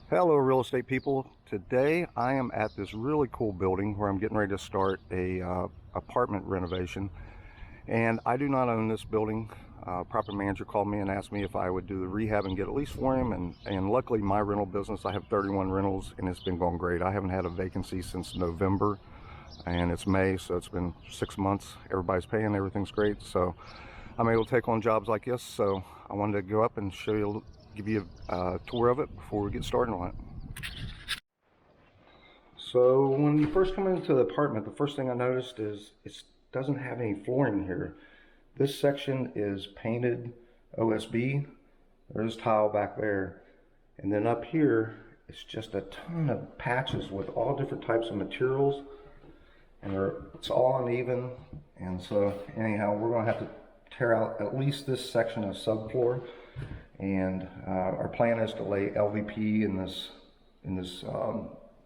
Hello real estate people. Today I am at this really cool building where I'm getting ready to start a apartment renovation, and I do not own this building. Property manager called me and asked me if I would do the rehab and get a lease for him, and luckily my rental business, I have 31 rentals and it's been going great. I haven't had a vacancy since November and it's May, so it's been 6 months. Everybody's paying, everything's great, so I'm able to take on jobs like this. So I wanted to go up and show you, give you a tour of it before we get started on it. So when you first come into the apartment, the first thing I noticed is it doesn't have any flooring here. This section is painted OSB. There's tile back there. And then up here, it's just a ton of patches with all different types of materials. And it's all uneven. And so anyhow, we're gonna have to tear out at least this section of subfloor. And our plan is to lay LVP in this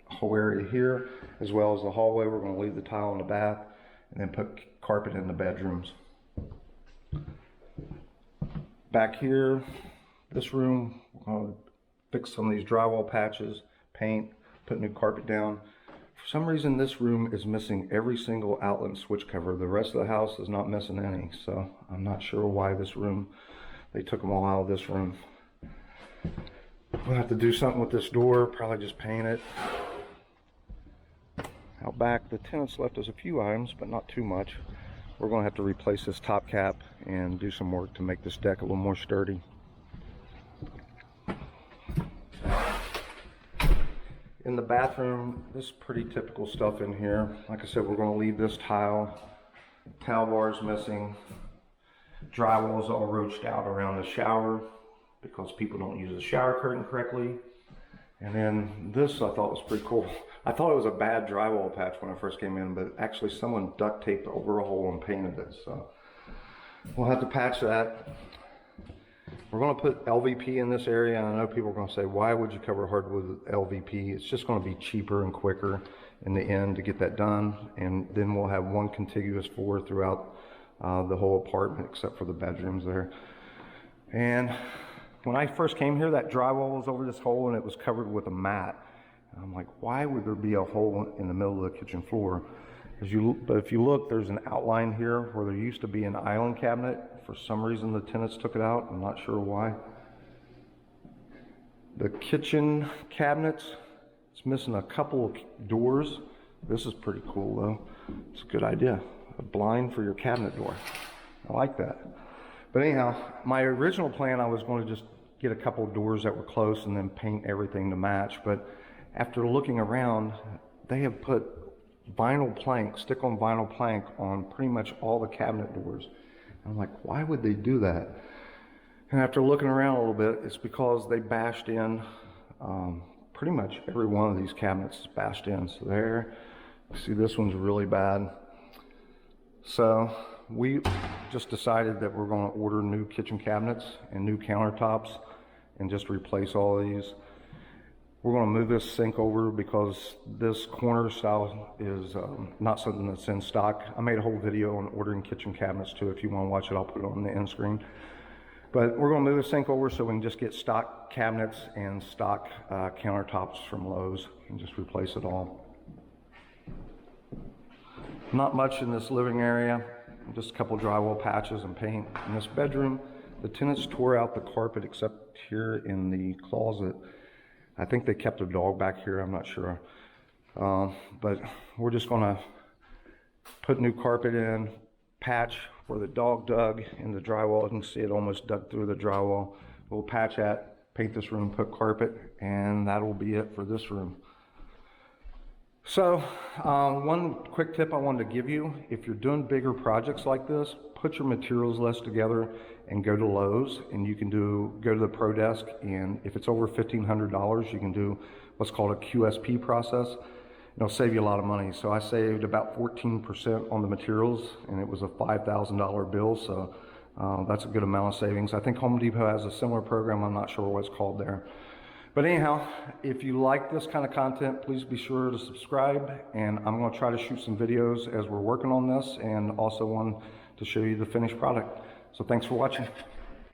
whole area here, as well as the hallway. We're going to leave the tile in the bath and then put carpet in the bedrooms. Back here, this room, we're going to fix some of these drywall patches, paint, put new carpet down. For some reason, this room is missing every single outlet and switch cover. The rest of the house is not missing any, so I'm not sure why this room, they took them all out of this room. We'll have to do something with this door, probably just paint it. Out back, the tenants left us a few items, but not too much. We're going to have to replace this top cap and do some work to make this deck a little more sturdy. In the bathroom, this is pretty typical stuff in here. Like I said, we're going to leave this tile bars missing. Drywall is all roached out around the shower because people don't use the shower curtain correctly. And then this I thought was pretty cool. I thought it was a bad drywall patch when I first came in, but actually someone duct taped over a hole and painted it. So we'll have to patch that. We're going to put LVP in this area, and I know people are going to say, why would you cover hardwood with LVP? It's just going to be cheaper and quicker in the end to get that done. And then we'll have one contiguous floor throughout the whole apartment except for the bedrooms there. And when I first came here, that drywall was over this hole and it was covered with a mat. And I'm like, why would there be a hole in the middle of the kitchen floor? But if you look, there's an outline here where there used to be an island cabinet. For some reason, the tenants took it out. I'm not sure why. The kitchen cabinets, it's missing a couple of doors. This is pretty cool though. It's a good idea. A blind for your cabinet door. I like that. But anyhow, my original plan, I was going to just get a couple of doors that were close and then paint everything to match. But after looking around, they have put vinyl plank, stick-on vinyl plank on pretty much all the cabinet doors. And I'm like, why would they do that? And after looking around a little bit, it's because they bashed in pretty much every one of these cabinets is bashed in. So there, see this one's really bad. So we just decided that we're going to order new kitchen cabinets and new countertops and just replace all of these. We're going to move this sink over because this corner style is not something that's in stock. I made a whole video on ordering kitchen cabinets too. If you want to watch it, I'll put it on the end screen. But we're going to move the sink over so we can just get stock cabinets and stock countertops from Lowe's and just replace it all. Not much in this living area, just a couple drywall patches and paint. In this bedroom, the tenants tore out the carpet except here in the closet. I think they kept a dog back here, I'm not sure. But we're just gonna put new carpet in, patch where the dog dug in the drywall. You can see it almost dug through the drywall. We'll patch that, paint this room, put carpet, and that'll be it for this room. So one quick tip I wanted to give you, if you're doing bigger projects like this, put your materials list together and go to Lowe's, and you can go to the Pro Desk, and if it's over $1,500, you can do what's called a QSP process. It'll save you a lot of money. So I saved about 14% on the materials, and it was a $5,000 bill, so that's a good amount of savings. I think Home Depot has a similar program. I'm not sure what it's called there. But anyhow, if you like this kind of content, please be sure to subscribe, and I'm going to try to shoot some videos as we're working on this, and also one to show you the finished product. So thanks for watching.